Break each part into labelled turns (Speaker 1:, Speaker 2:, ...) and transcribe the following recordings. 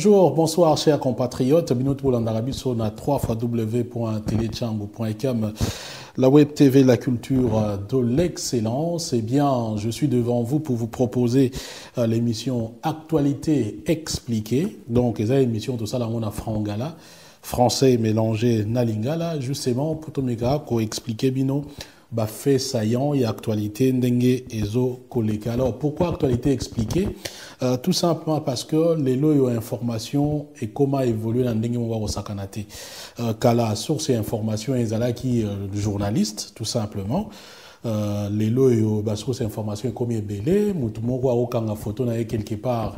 Speaker 1: Bonjour, bonsoir chers compatriotes. Binot Boulandarabi sur la www.telechambo.com, la web TV, la culture de l'excellence. Eh bien, je suis devant vous pour vous proposer l'émission Actualité expliquée. Donc, les émissions, tout ça, là, on a frangala, français mélangé na lingala, justement, pour tout méga, pour expliquer bino. Bah, fait saillant et actualité ndengue ezo koleka. Alors pourquoi actualité expliquée? Tout simplement parce que les lois information et comment évoluer dans ndengue mwa sakanate. Kala source et information ezala qui journaliste tout simplement. Les lois bah source et information et comme belé mutu moko akanga photo na quelque part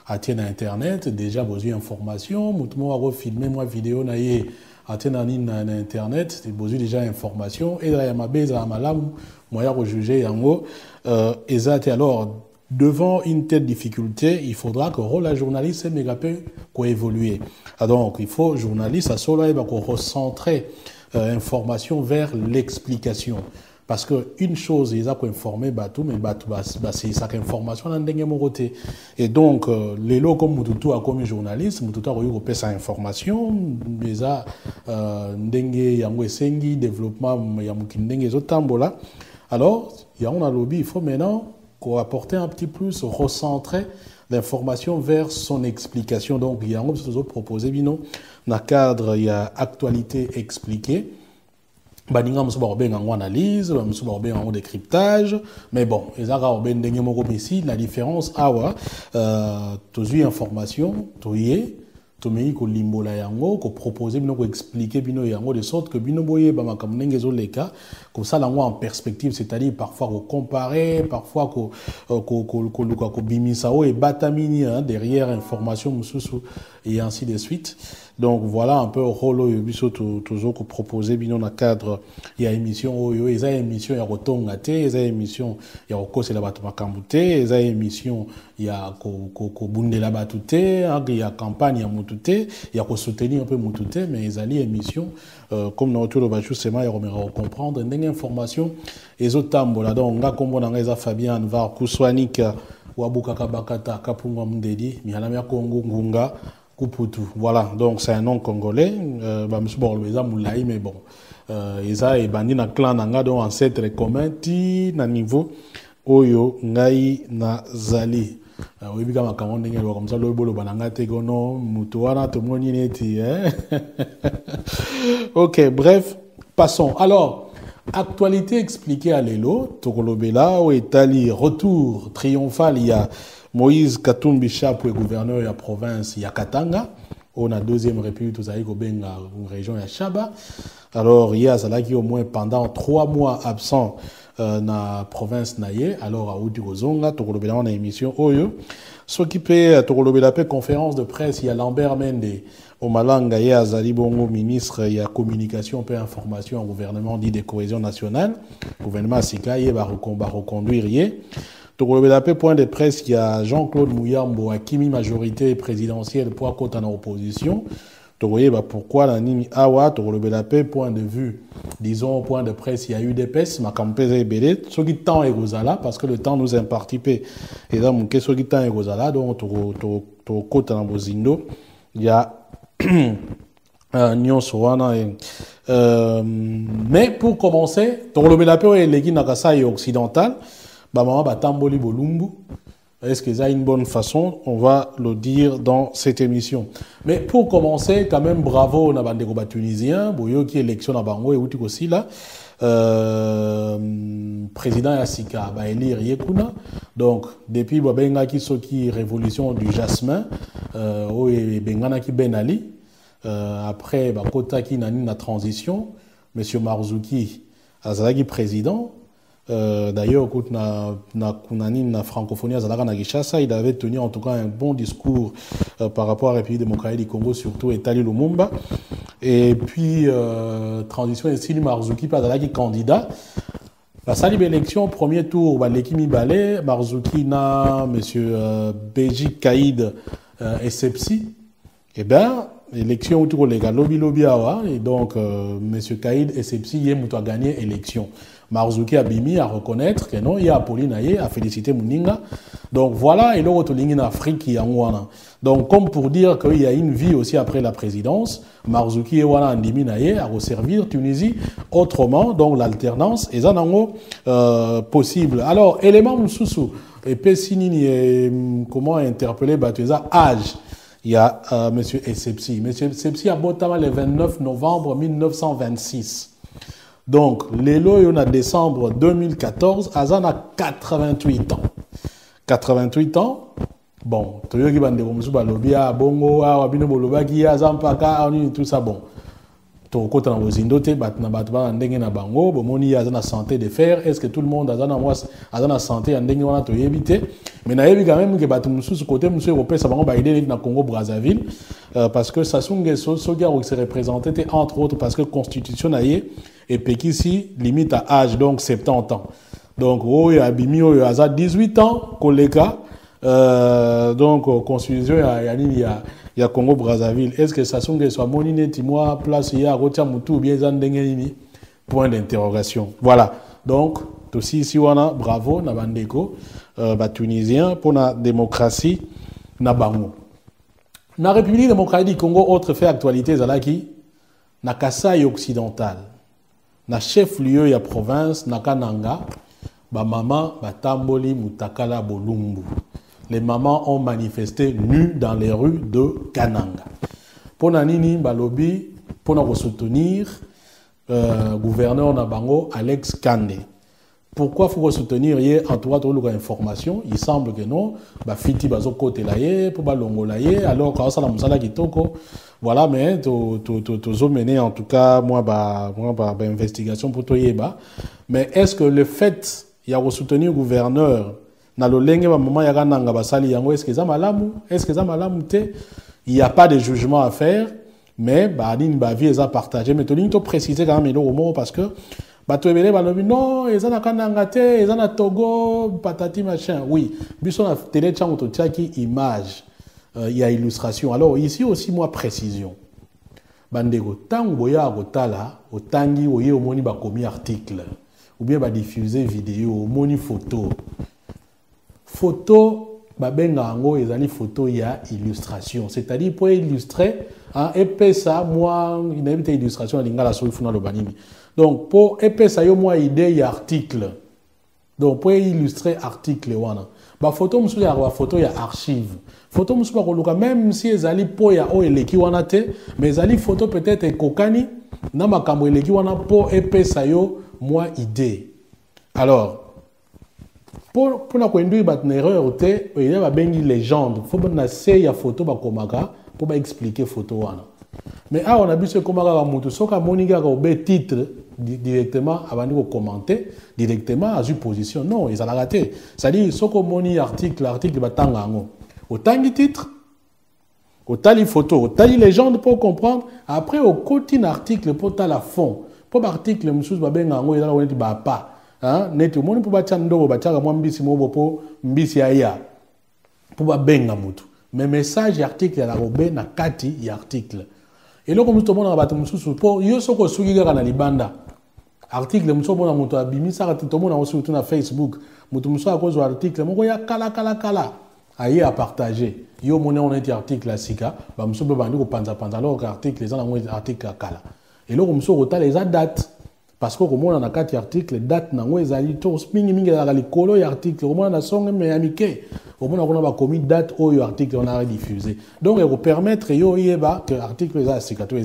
Speaker 1: atien à internet déjà besoin information mutu moko filmer moi vidéo na ye attenani na internet c'est besoin déjà information et là il y a ma base à malam moyen de juger yango exact. Alors devant une telle difficulté il faudra que rôle la journaliste méga peu ko évoluer. Donc il faut journaliste à cela il va recentrer information vers l'explication. Parce que une chose, ils ont informé Batou, mais Batou, c'est ça information dans le côté. Et donc, les lots comme Moutoutou a comme journaliste, Moutoutou a eu sa information, mais ça, Ndengue, Yango Sengi, développement, Yamukindenge, Zotambola. Alors, il y a un lobby, il faut maintenant apporter un petit plus, recentrer l'information vers son explication. Donc, il y a un autre proposé, dans le cadre, il y a actualité expliquée. Baninga musuba obenga ngo analyse, musuba obenga ngo décryptage, mais bon, ezaka obenga ndenge moko ici la différence awa tozui information, toyé, tomei ko limbola yango, ko proposer bino ko expliquer bino yango de sorte que bino boye ba makambo ndenge ezoleka, comme ça lango en perspective, c'est-à-dire parfois ko comparer, parfois ko bimisa o et batamini derrière information mususu et ainsi de suite. Donc voilà un peu le rôle biso toujours que proposer bino na cadre il y a émission il y a émission ya rotonga te il y a émission ya okosela bato makambu te il y a émission ya ko bundela bato te il y a campagne ya mutu te il y a ko soutenir un peu mutu te mais ezali émission comme na autour de bachu sema ya romera comprendre ndenge information ezotambola donc nga kombo na nga eza Fabien var kuswanika wabuka kabakata kapungwa mndedi mihala ya Kongo ngunga. Voilà, donc c'est un nom congolais. Mais bon, Eza et Bandi na clan nanga donc ancêtre commun ti na niveau Oyo Ngai na Zali. Oui, bien comme ça, le bolo bananga tegono mutuana tout le monde neti. Ok, bref, passons. Alors, actualité expliquée à l'élo, Tokolobela, où est allé retour triomphal, il y a Moïse Katumbi Chapwe, gouverneur de la province de Katanga. On a deuxième république, tout ça, une région de Chaba. Alors, il y a ça qui au moins pendant 3 mois absent dans la province naye. Alors, à Oudikozonga, Tokolobela, on a émission Oyo. S'occuper à Tokolobela, conférence de presse, il y a Lambert Mende. Au Malanga, il y a Zali Bongo, ministre, il y a communication, peu information au gouvernement dit de cohésion nationale. Gouvernement Sika, il va reconduire. Point de presse, il y a Jean-Claude Mouyambo, Akimi majorité présidentielle pour à côté en opposition. Pourquoi la Nimi Awa, point de vue, disons, point de presse, il y a eu des pestes, ma campagne est belle, ce qui temps est Rosala, parce que le temps nous imparti, et là, mon question qui temps est Rosala, donc, côté en Bozindo, il y a mais pour commencer, est l'équipe Nakasai occidentale. Est-ce que ça a une bonne façon? On va le dire dans cette émission. Mais pour commencer, quand même, bravo na bande tunisien, boyo qui élection na bango et outi aussi là. Président Yassika ba élire Yekuna. Donc depuis babenga ki soki révolution du jasmin o e bengana ki Ben Ali après ba kota ki nani na transition, monsieur Marzouki azalaki président. D'ailleurs, na francophonie il avait tenu en tout cas un bon discours par rapport à la République démocratique du Congo, surtout Etali Lumumba. Et puis, transition et Sili Marzouki, pas qui candidat. La salle élection, premier tour, l'équipe Balé, Marzouki na monsieur Béji Kaïd et Sepsi. Eh bien, élection tout les gars lobby awa et donc monsieur Kaïd et Sepsi yé muto a gagné élection. Marzouki Abimi à reconnaître que non, il y a Apolline Aye à féliciter Mouninga. Donc voilà, et l'autre ligne en Afrique qui est en Wana. Donc comme pour dire qu'il y a une vie aussi après la présidence, Marzouki et Wana Andimi Naye à resservir Tunisie autrement, donc l'alternance est possible. Alors, élément Moussoussou, et Pessinini, comment interpeller Batueza, âge. Il y a M. Essepsi. M. Essepsi a botama le 29 novembre 1926. Donc, l'élo en décembre 2014, Azan a 88 ans. 88 ans, bon, Toyoki Bande Bomsuba Lobia, Bongo, Awabino Bolobaki, Azampaka, tout ça, bon. Toko dans vos indotés, batna batba andenge na bango, bomoni azana santé de fer. Est-ce que tout le monde azana santé andenge wana to yebite? Mais na yebi quand même que batu mususu côté monsieur européen ça bango ba aider na Congo Brazzaville parce que Sassou Nguesso soga où se représentait entre autres parce que constitution naie et Pekisi limite à âge donc 70 ans. Donc oh ya bimi oh ya 18 ans koleka donc constitution il y a Congo Brazzaville. Est-ce que Sassou Nguesso a moniné timoa place il y a Rotia Moutou bien zandengeni? Point d'interrogation. Voilà. Donc aussi ici wana bravo na bandeko tunisien pour la démocratie na bango. Na République démocratique du Congo autre fait actualité zalaki na Kasai occidental. Na chef-lieu ya province na Kananga ba mama batamboli mutakala bolumbu. Les mamans ont manifesté nues dans les rues de Kananga. Pour Nanini Balobi, pour soutenir gouverneur Nabango, Alex Kande. Pourquoi faut soutenir hier en tout cas information? Il semble que non. Bah fiti bazo côté là pour balongo là alors quand ça la musala kitoko. Voilà mais to mener en tout cas moi investigation pour toi yeba. Mais est-ce que le fait il y a soutenir gouverneur na lolenge ba maman ya kananga basali yango est-ce que ça malamu? Est-ce que ça malamu te? Il n'y a pas de jugement à faire mais ba nini ba vie est à partager mais to ligne to préciser quand même le mot parce que bato ebele balobi non ezana kananga te ezana Togo patati machin oui biso na télé chango to tiaki image il y a illustration alors ici aussi moi précision bandeko tango boya kotala otangi oye omoni ba komi article ou bien ba diffuser vidéo omoni photo babenga yango ezali photo ya illustration c'est-à-dire pour illustrer hein et ça moi il n'avait pas illustration à lingala so ifuna lo banini donc pour ça yo moi idée ya article donc pour illustrer article wana ba photo musu ya photo ya archive photo musu ba koluka même si ezali po ya o eleki wana te mais ezali photo peut-être ekokani na makambo eleki wana po ça yo moi idée alors pour na kwendu bat na erreur te il y a bengi légende faut na se ya photo ba komaka pour ba expliquer photo wana mais on a vu ce komaka ba mutu soka moninga ko be titre directement avant de commenter directement à une position non ils ont raté c'est-à-dire soko moni article batanga ngo autangi titre autangi photo autangi légende pour comprendre après au côté article pour ta la fond pour article mususu ba benga ngo ila wenti ba pa hein net moni pour bacha ndo bacha mwa mbisi mobo po mbisi aya pour ba benga mutu mais message article ya robe na kati ya article et là comme tout le monde a battu mususu po yo soko sugi ga na libanda article muso bona muto abimisa ka tout le monde aussi sur Facebook muto muso a cause article moko ya kala aye à partager yo mona on a article la sika ba muso ba bandi ko panza alors que article les en article kala et là muso rota les dates parce que comme on a quatre articles date na ngwe ezali to mingi la likolo ya article comme on a songe mais amike comme on a commis date au article on a diffusé donc il faut permettre yo yeba que article les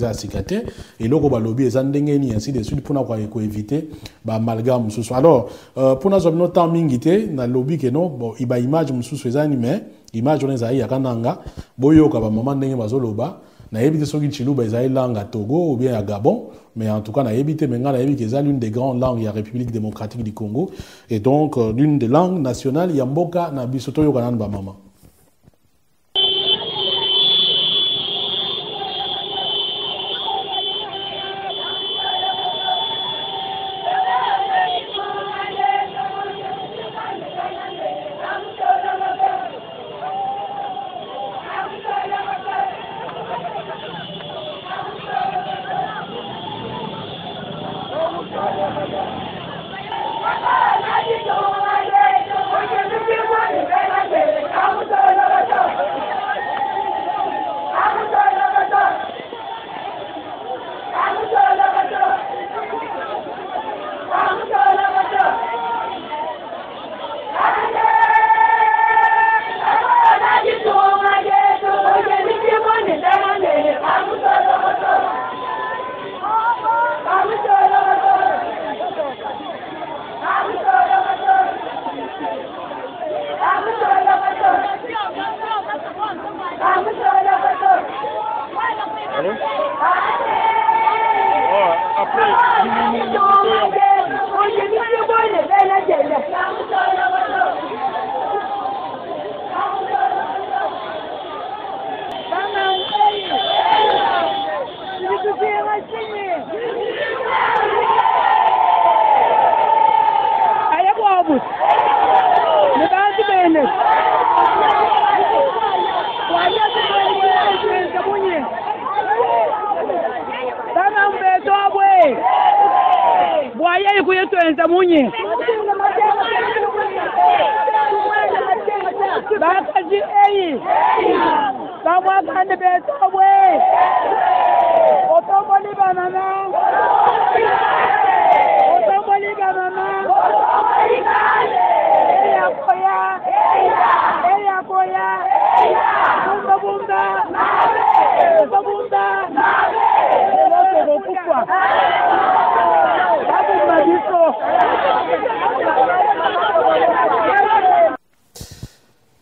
Speaker 1: a cicate et loko ba lobby ezandengeni ainsi de suite pour na ko éviter ba amalgame mususu alors pour na zomno temps mingi te na lobby que non bon iba image mususu ezani mais image on ezali ya kananga boyoka ba maman ndenge bazoloba na yebite soki chiluba ezali langue à Togo ou bien à Gabon mais en tout cas na yebite menga na yebite ezali l'une des grandes langues ya République démocratique du Congo et donc l'une des langues nationales ya mboka na bisoto yo kanana ba mama.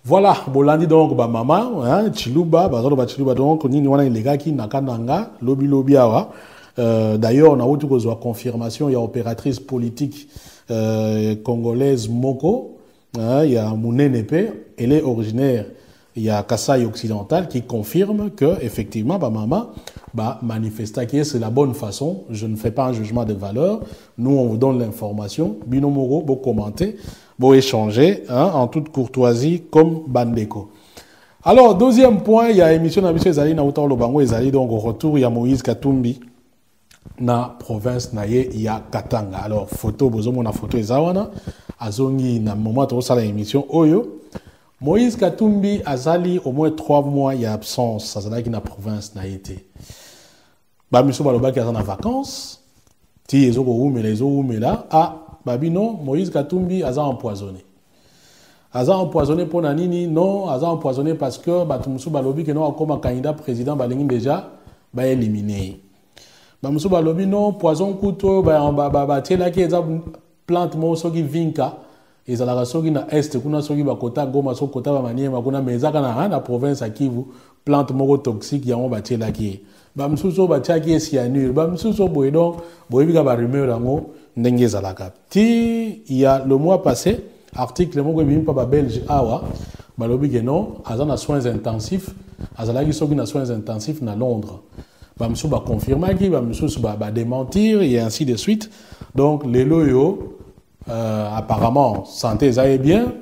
Speaker 1: Voilà, bolandi donc ba maman, hein, Chiluba, bazalo ba Chiluba donc ni wana ilega ki nakananga, lobi lobi awa. D'ailleurs, on a eu une confirmation, il y a opératrice politique congolaise Moko, il y a Mounenepe, elle est originaire, il y a Kasaï occidental qui confirme que effectivement, bah maman, bah manifesta qui c'est la bonne façon. Je ne fais pas un jugement de valeur. Nous, on vous donne l'information. Bino Moro, vous commentez, vous échangez, hein, en toute courtoisie comme Bandeko. Alors, deuxième point, il y a émission d'ambition Ezali na Outan Lobango Ezali, donc au retour, il y a Moïse Katumbi na province na ye ya Katanga. Alors, photo, bozomo na photo ezawana, azongi na moment où ça la émission Oyo. Moïse Katumbi azali au moins 3 mois y a absence, azali qui na province na été. Ba monsieur baloba qui en vacances, ti ezoko umela ezo umela, ah babino Moïse Katumbi aza empoisonné. Aza empoisonné pour nanini, non, aza empoisonné parce que batumsu balobi que non comme candidat président balingi déjà ba éliminé. Bamusu balobi non poison couteau ba tiela ki eza plante mo soki vinka ezalaka soki na est kuna soki bakota goma soki kota ba maniema kuna mezaka na province ya Kivu plante moko toxique yango batiela ki bamusu so batiaki cyanure bamusu so boye donc boyebika ba rumeur yango ndenge ezalaka ti il y a le mois passé article moko ebimi pa ba belge awa balobi que non aza na soins intensifs azalaki soki na soins intensifs na Londres. Bamsou va confirmer qui Bamsou va démentir et ainsi de suite. Donc les loyaux apparemment santé ça est bien.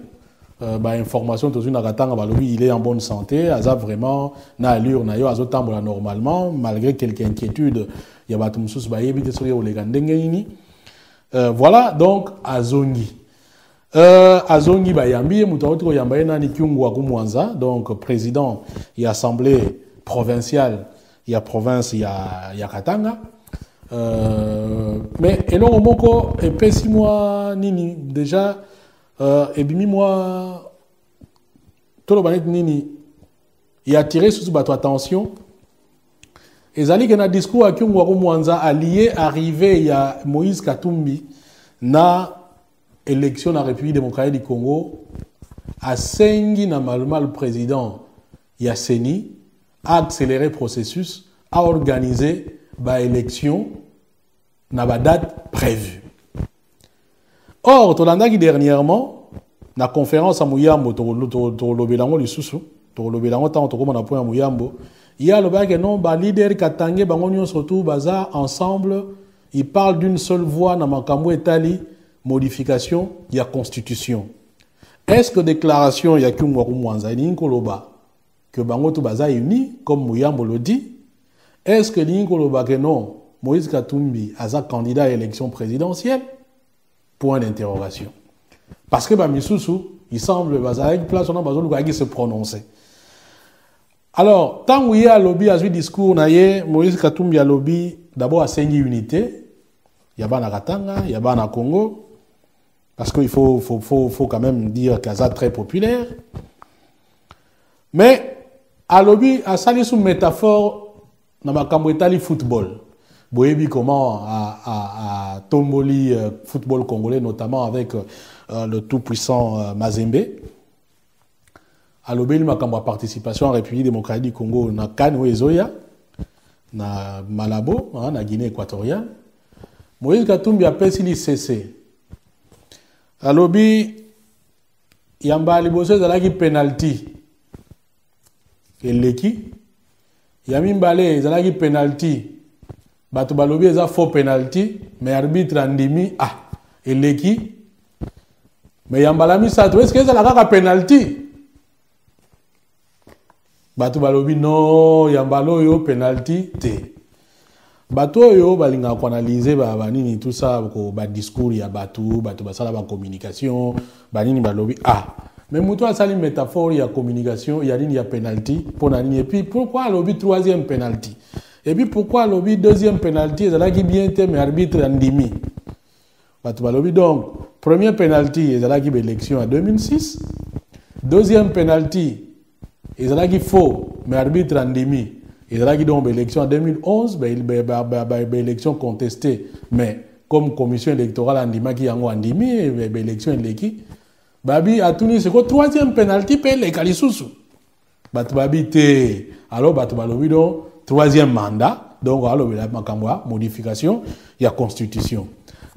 Speaker 1: Information tout une agatanga balobi il est en bonne santé. Aza vraiment na allure na yo azotambola normalement malgré quelques inquiétudes. Il y a batumsous ba yebite so yo le gandengeni. Voilà donc azongi. Azongi ba yambi mutawoti ko yamba na ni kyungwa kumwanza donc président et assemblée provinciale. Il y a province, il y a Katanga. Mais elongo moko et puis 6 mois nini déjà et bimi moi tout le banet nini il a attiré sur votre attention. Ezali que na discours à Kyungwa Mwanza allié arrivé il y a Moïse Katumbi na élection na République démocratique du Congo a sengi na maluma le président Yasseni a accéléré le processus, a organisé l'élection dans la date prévue. Or, Tolandaki dernièrement, dans la conférence à Mouyambo, Tolobelango Lisusu, Tolobelango Tantokomo na point à Mouyambo, il y a le bac et non, les leaders Katangé, Bangonio surtout, Baza, ensemble, ils parlent d'une seule voix dans Makambo Etali, modification, il y a constitution. Est-ce que déclaration, il y a qu'une Mwanza, il y a Koloba? Que Bangoto Baza est uni, comme Mouyambo le dit, est-ce que l'Inkoloba que non, Moïse Katumbi a candidat à l'élection présidentielle? Point d'interrogation. Parce que Bamisusu, il semble Baza une place, on a besoin de se prononcer. Alors, tant qu'il y a lobby à ce discours, Moïse Katumbi a lobby d'abord à 5 unités. Il y a Bana Katanga, il y a Bana Congo, parce qu'il faut quand même dire qu'Aza très populaire. Mais à lobby, à salir sous métaphore, dans ma camouetali football. Boyebi comment à Tomboli football congolais, notamment avec le tout-puissant Mazembe. À lobby, il m'a participation en République démocratique du Congo, na Cannes ou Ezoya, na Malabo, na Guinée équatoriale. Moïse Katumbi a pesi li cessé. Alobi yamba liboso ezalaki penalty. Eleki yami mbale ezalaki penalty. Bato balobi eza faux penalty, mais arbitre andimi eleki. Mais yamba misato est-ce que ezala kaka penalty? Bato balobi non yamba yo penalty te. Bato yo balinga ko analyser nini tout ça ko ba discours ya bato basala ba communication nini balobi mais muto asali métaphore ya communication ya nini ya penalty pona nini et puis pourquoi lobi troisième penalty et puis pourquoi lobi deuxième penalty ezalaki bien te mais arbitre andimi bato balobi donc premier penalty ezalaki élection en 2006 deuxième penalty ezalaki faux mais arbitre andimi. Il a donc l'élection en 2011, l'élection contestée, mais comme commission électorale andima qui a andimi, l'élection élective, babi a tenu ce troisième penalty pour les Kalisusu. Babi te, alors balobi donc troisième mandat, donc alors la modification, il y a constitution.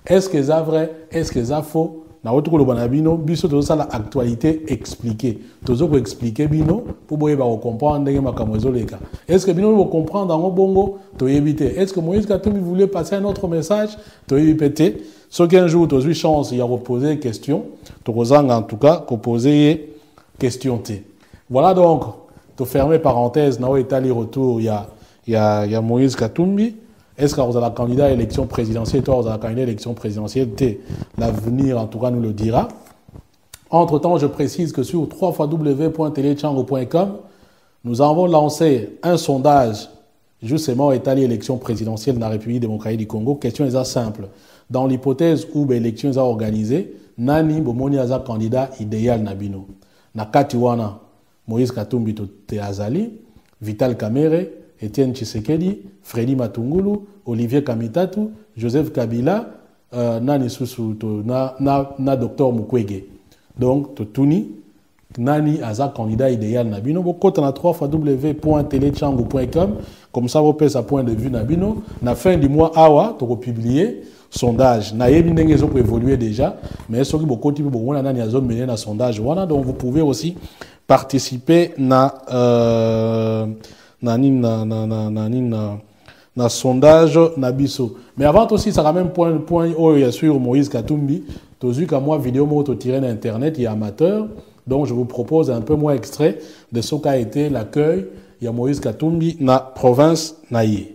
Speaker 1: Est-ce que c'est vrai? Est-ce que c'est faux? Na autre le banabino biso to ça l'actualité expliquée tozo ko expliquer bino pour boye ba comprendre ndenge makambo ezoleka est-ce que bino vous comprendre dans bongo to éviter est-ce que Moïse Katumbi voulait passer un autre message to éviter ce qu'un jour tu as eu chance il y a reposer question to en tout cas ko poser question t voilà donc to fermer parenthèse na étali retour il y a Moïse Katumbi. Est-ce que vous avez la candidat à l'élection présidentielle, toi, vous avez la candidat à l'élection présidentielle, l'avenir, en tout cas, nous le dira. Entre-temps, je précise que sur www.telechango.com, nous avons lancé un sondage, justement, étalé l'élection présidentielle dans la République démocratique du Congo. Question est simple. Dans l'hypothèse où l'élection est organisée, Nani Bomoni Aza candidat idéal Nabino. Nakati wana, Moïse Katumbi Teazali, Vital Kamere, Etienne Tshisekedi, Freddy Matungulu, Olivier Kamitatu, Joseph Kabila, Nani Susu, na Dr Mukwege. Donc, Totuni, Nani Aza candidat idéal Nabino. Beaucoup na www.telechango.com. Comme ça, vous pouvez sa point de vue Nabino. Na fin du mois, Awa, tu publié sondage. Na yebi ndenge zo évoluer déjà, mais ce qui beaucoup de beaucoup na nani azo mener na sondage. Voilà, donc vous pouvez aussi participer na sondage nabiso. Mais avant aussi, ça a même point où il y a sur Moïse Katumbi. Tu as vu qu'à moi, vidéo moi tiré d'internet, il y a amateur. Donc je vous propose un peu moins extrait de ce qu'a été l'accueil. Il y a Moïse Katumbi na province naïe.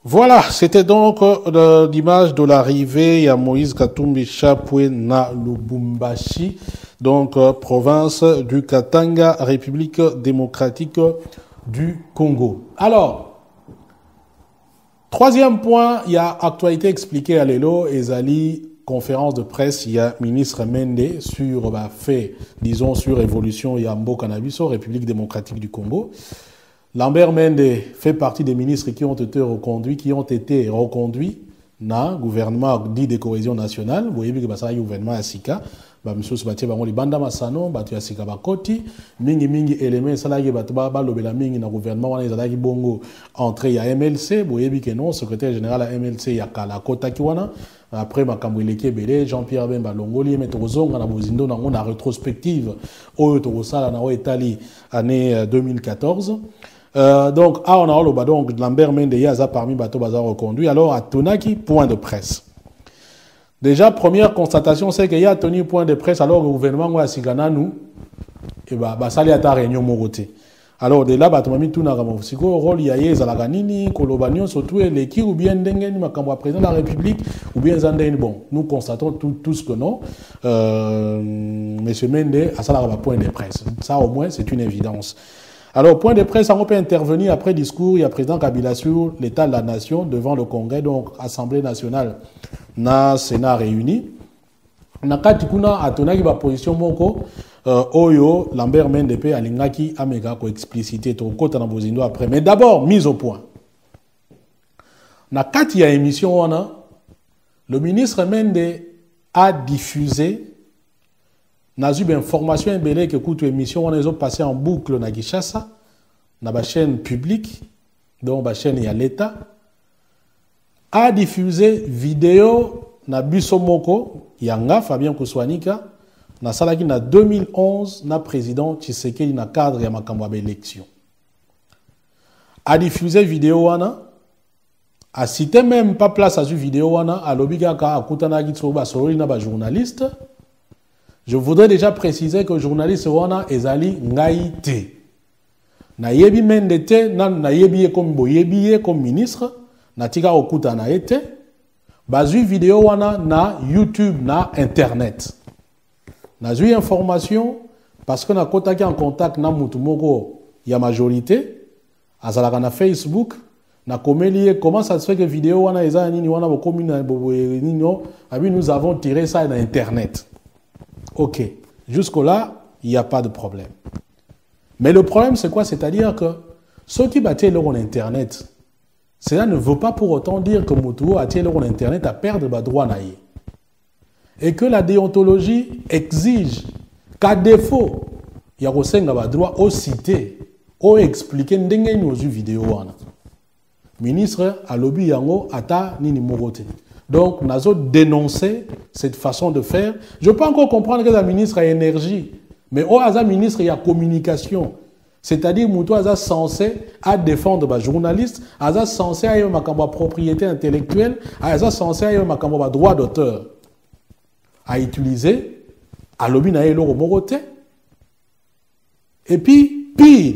Speaker 1: Voilà, c'était donc l'image de l'arrivée à Moïse Katumbi Chapwe na Lubumbashi, donc province du Katanga, République démocratique du Congo. Alors, troisième point, il y a actualité expliquée à l'élo, Ezali, conférence de presse, il y a ministre Mende sur fait, disons, sur évolution Yambo Cannabiso, République démocratique du Congo. Lambert Mende fait partie des ministres qui ont été reconduits dans le gouvernement dit de cohésion nationale. Vous voyez que c'est le gouvernement à Sika. Monsieur Soubatia Bangoli Banda Masano, Batu Sika Bakoti, mingi éléments, Salagi Batba, Lobela Mingi, dans le gouvernement, Zalagi Bongo, entré à MLC. Vous voyez que non, secrétaire général à MLC, il y a Kala Kota Kiwana. Après, Makambouileke Bele, Jean-Pierre Bemba Longoli, Metrozong, on a Bozindo, on a rétrospective, au Torosala, on a Italie, année 2014. Donc, on a le donc Lambert Mende Yaza parmi Bateau Bazar reconduit. Alors, à Tonaki, point de presse. Déjà, première constatation, c'est qu'il y a tenu point de presse alors que le gouvernement a Sigana nous, et ça y a ta réunion Moroté. Alors, de là, Batomami Tunaramo, si le rôle y a Zalaganini, Kolobanion, surtout l'équipe ou bien Dengen, Makambo président de la République, ou bien Zanden. Bon, nous constatons tout ce que non. Monsieur Mende a ça point de presse. Ça, au moins, c'est une évidence. Alors, point de presse, on peut intervenir après discours. Il y a président Kabila sur l'état de la nation devant le Congrès, donc Assemblée nationale, na Sénat réuni. nakati kuna atonaki ba position moko oyo Lambert Mende pe alingaki amega ko expliciter to kota na bozindo après. Mais d'abord mise au point. Nakati ya émission wana, le ministre Mende a diffusé n'a eu information belé que écoute émission on a passé en boucle na Kinshasa na ba chaîne publique donc ba chaîne ya l'État a diffusé vidéo na biso moko yanga Fabien Kouswanika na salaki na 2011 na président Tshisekedi na cadre ya makambo ya élection a diffusé vidéo wana a cité même pas place à cette vidéo wana a lobika ka akutana kitso ba soroli na ba journaliste. Je voudrais déjà préciser que le journaliste wana ezali ngai te. Na yebi Mende te, na yebi comme boyebi comme ministre, na tika okuta na ete. Bazui vidéo wana na YouTube na internet. Na zui information parce que na kotaki en contact na mutu moko ya majorité, azalaka na Facebook, na komeli comment ça se fait que vidéo wana eza nini wana bokomi na nino, abi nous avons tiré ça na internet. Ok, jusque-là, il n'y a pas de problème. Mais le problème, c'est quoi? C'est-à-dire que ceux qui battent leur Internet, cela ne veut pas pour autant dire que Moutou a tiré leur Internet à perdre le droit naïe. Et que la déontologie exige qu'à défaut, il y a aussi un droit au citer, au expliquer nos vidéos. Ministre a lobby yango ata nini morote. Donc, nous avons dénoncé cette façon de faire. Je peux encore comprendre que la ministre a énergie, mais au hasard ministre, il y a communication. C'est-à-dire que nous sommes censés à défendre les journalistes, nous sommes censés à avoir une propriété intellectuelle, nous sommes censés à avoir un droit d'auteur à utiliser, à lobby na yelo morote. Et puis, pire,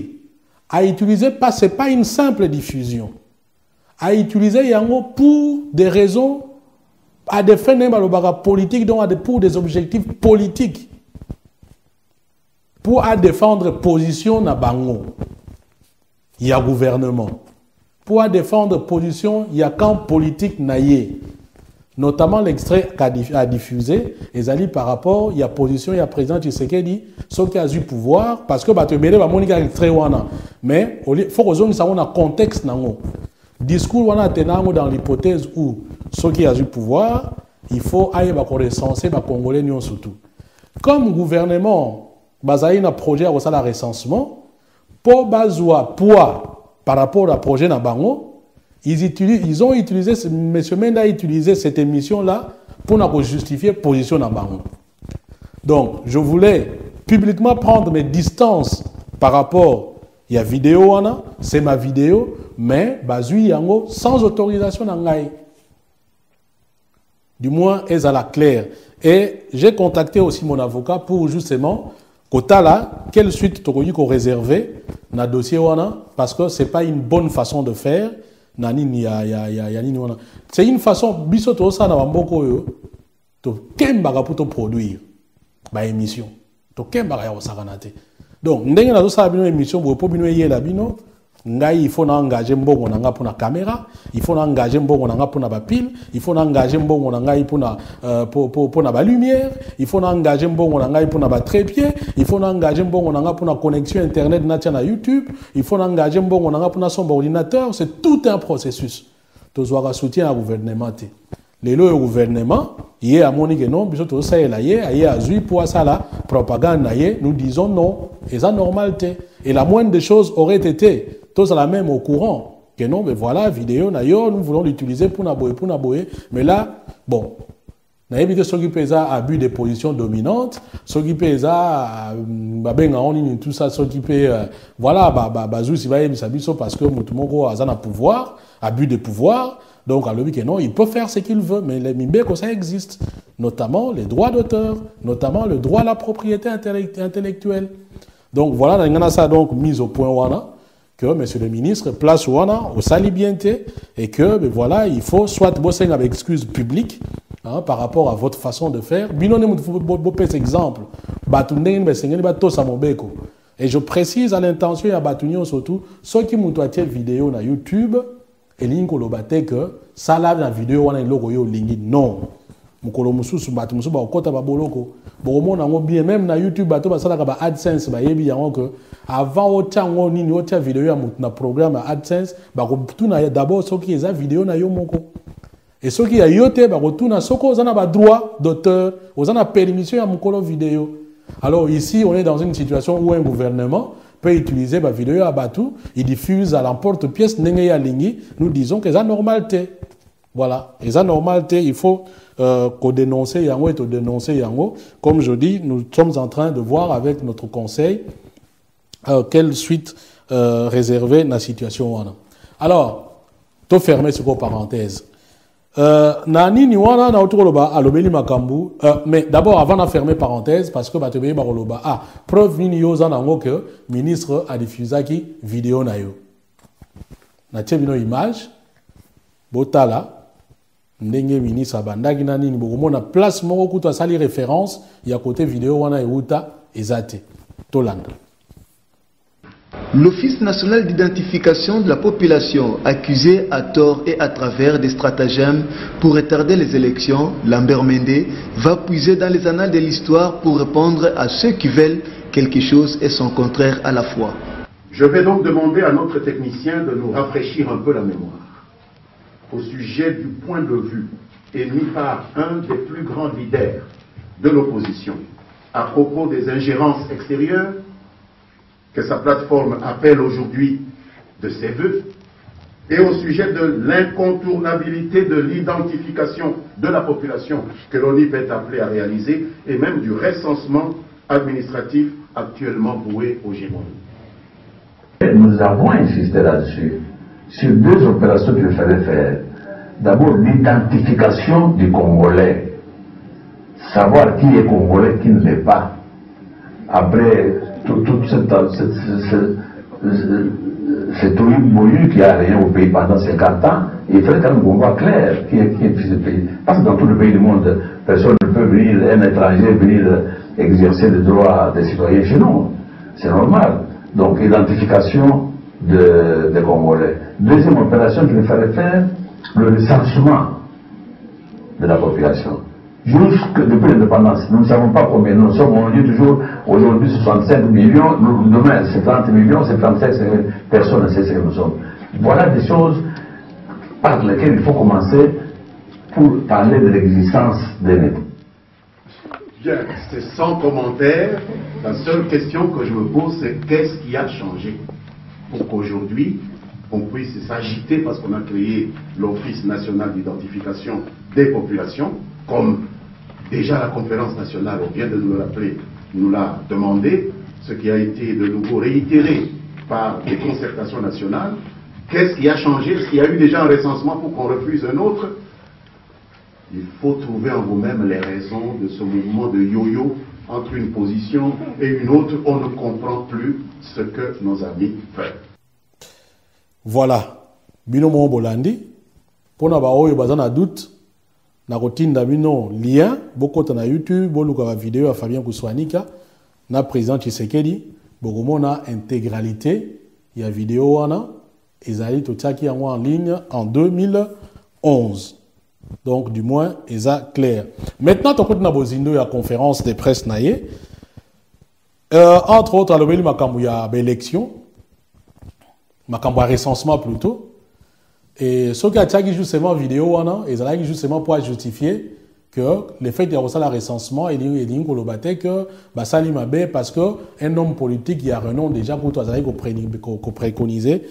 Speaker 1: à utiliser, ce n'est pas une simple diffusion. À utiliser yango pour des raisons à des fins politiques, donc pour des objectifs politiques, pour défendre position na bango, il y a gouvernement, pour défendre position, il y a camp politique naïe, notamment l'extrait qu'a diffusé, et par rapport, il y a position, il y a président Tshisekedi, ce qui a eu pouvoir, parce que tu mets le extrait wana, mais il faut que nous ayons un contexte nango. Discours wana tenango dans l'hypothèse où ceux qui ont du pouvoir, il faut aller recenser les Congolais surtout. Comme gouvernement, basaï na projet à la recensement, pour bazoua poids par rapport à projet na bango, ils ont utilisé, M. Mende a utilisé cette émission-là pour justifier position na bango. Donc, je voulais publiquement prendre mes distances par rapport il y a vidéo, c'est ma vidéo, mais bazui yango sans autorisation n'angai. Du moins, elle est la claire. Et j'ai contacté aussi mon avocat pour justement, quota là, quelle suite tu as réservé dans le dossier wana, parce que c'est pas une bonne façon de faire. C'est une façon, bisoto ça na bamboko yo, to kembaga pour te produire, ba émission, to kembaga ya osaganate. Donc, ndenge na dosa bino émission bo bino yela bino ngai il faut engager mbongo nanga pour la caméra, il faut engager mbongo nanga pour la pile, il faut engager mbongo nanga pour la lumière, il faut engager mbongo nanga pour la trépied, il faut engager mbongo nanga pour la connexion internet na YouTube, il faut engager mbongo nanga pour son ordinateur, c'est tout un processus. Tozwaka soutien au gouvernement. Le gouvernement, il y a mon non, biso ça est là, il y a azui pour ça la propagande nous disons non, et ça normalité. Et la moindre des choses aurait été tous à la même au courant que non, mais voilà, vidéo nous voulons l'utiliser pour naboyer, mais là, bon, n'a évité ceux qui pèsent abus des positions dominantes, ceux qui pèsent tout ça, ceux qui pèsent voilà, bazou si va parce que tout le monde a un pouvoir, abus de pouvoir. Donc, à l'objet que non, il peut faire ce qu'il veut, mais les mibéco, ça existe. Notamment les droits d'auteur, notamment le droit à la propriété intellectuelle. Donc, voilà, on a ça donc mise au point wana, que monsieur le ministre place wana au salibienté, et que, ben voilà, il faut soit bosser avec excuse publique, hein, par rapport à votre façon de faire. Exemple, et je précise à l'intention, il y a Batunion surtout, ceux qui m'ont vidéo sur YouTube, et l'inko lobate que ça là la vidéo on a logo yo lingi non mukolo mususu bato mususu ba okota ba boloko bomo na ngo bien même na YouTube bato basala ka ba AdSense ba yebi yango que avant otango nini otia vidéo ya mutu na programme AdSense ba ko tuna d'abord soki eza vidéo na yo moko et soki ya yote ba ko tuna soko ozana ba droit d'auteur ozana permission ya mukolo vidéo. Alors ici on est dans une situation où un gouvernement peut utiliser la vidéo à Batou, il diffuse à l'emporte-pièce, nous disons que c'est normalité. Voilà, et ça normalité, il faut qu'on dénonce Yango et dénoncer Yango. Comme je dis, nous sommes en train de voir avec notre conseil quelle suite réserver la situation. Alors, tout fermer ce parenthèse. Nani ni wana na otoloba alobeli makambu mais d'abord avant de fermer parenthèse parce que batebeye bakoloba preuve nini yoza nango que ministre a diffusé qui vidéo na yo na tebino image botala ndenge ministre abandaki na nini bokomona place moko kutu asali référence ya côté vidéo wana euta ezate tolanda.
Speaker 2: L'Office national d'identification de la population, accusé à tort et à travers des stratagèmes pour retarder les élections, Lambert Mende, va puiser dans les annales de l'histoire pour répondre à ceux qui veulent quelque chose et son contraire à la fois.
Speaker 3: Je vais donc demander à notre technicien de nous rafraîchir un peu la mémoire au sujet du point de vue émis par un des plus grands leaders de l'opposition à propos des ingérences extérieures que sa plateforme appelle aujourd'hui de ses voeux, et au sujet de l'incontournabilité de l'identification de la population que l'ONIP est appelé à réaliser, et même du recensement administratif actuellement voué aux gémonies.
Speaker 4: Nous avons insisté là-dessus, sur deux opérations qu'il fallait faire. D'abord, l'identification du Congolais, savoir qui est Congolais, qui ne l'est pas. Après, toute cette trouille qui a rien au pays pendant 50 ans, il fallait quand même qu'on voit clair qui est fils du pays. Parce que dans tout le pays du monde, personne ne peut venir, un étranger, venir exercer le droit des citoyens chez nous. C'est normal. Donc, identification des Congolais. Deuxième opération qu'il fallait faire, le recensement de la population. Jusque depuis l'indépendance, nous ne savons pas combien. Nous sommes, on dit toujours, aujourd'hui 65 millions, demain c'est 30 millions, c'est 35 personnes, ne sait ce que nous sommes. Voilà des choses par lesquelles il faut commencer pour parler de l'existence des États.
Speaker 3: Bien, c'est sans commentaire. La seule question que je me pose, c'est qu'est-ce qui a changé pour qu'aujourd'hui, on puisse s'agiter parce qu'on a créé l'Office national d'identification des populations, comme déjà la conférence nationale, on vient de nous le rappeler, nous l'a demandé, ce qui a été de nouveau réitéré par les concertations nationales. Qu'est-ce qui a changé? Est-ce qu'il y a eu déjà un recensement pour qu'on refuse un autre? Il faut trouver en vous-même les raisons de ce mouvement de yo-yo entre une position et une autre. On ne comprend plus ce que nos amis font.
Speaker 1: Voilà. Binomo Bolandi. Pour na baoyo bazana doute. Na kotinda bino lien. Bokota na YouTube. Boluka la vidéo à Fabien Kouswanika. Na président Tshisekedi. Bogomo na intégralité. Il y a vidéo wana. Ezali totiaki yango en ligne en 2011. Donc, du moins, c'est clair. Maintenant, tu as besoin la conférence de presse. Entre autres, il y a l'élection, il y a recensement plutôt. Et ce qui a justement vidéo, ils ont justement pour justifier que le fait de la recensement, il y a que Bassali Mabé, parce qu'un homme politique, il y a un nom déjà pour toi, qu'on préconisait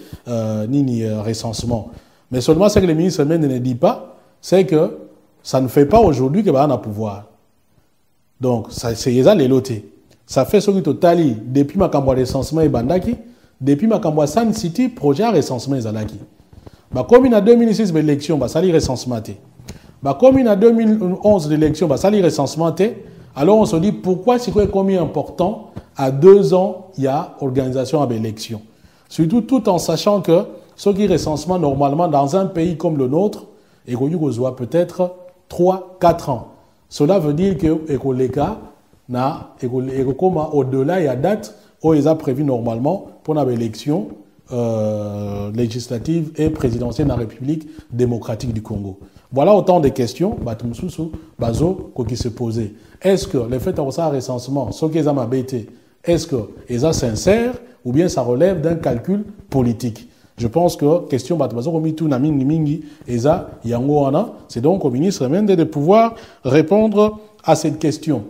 Speaker 1: ni recensement. Mais seulement ce que le ministre ne dit pas, c'est que ça ne fait pas aujourd'hui que on a pouvoir. Donc, c'est ça les lotés. Ça fait ce que totali depuis ma cambo recensement et bandaki, depuis ma cambo San City projet recensement ezalaki. Ba comme en 2006 l'élection, ba sali recensement té. Ba comme en 2011 l'élection, ba sali recensement té. Alors on se dit pourquoi c'est quoi comme important à 2 ans il y a organisation à l'élection. Surtout tout en sachant que ce qui recensement normalement dans un pays comme le nôtre et qu'on y peut-être 3-4 ans. Cela veut dire que les cas, au-delà, il y a date où ils ont prévu normalement pour l'élection législative et présidentielle de la République démocratique du Congo. Voilà autant de questions qui se posaient. Est-ce que le fait d'avoir ça recensement, ce qu'ils ont abêté, est-ce que ils sont sincères ou bien ça relève d'un calcul politique? Je pense que question c'est donc au ministre même de pouvoir répondre à cette question.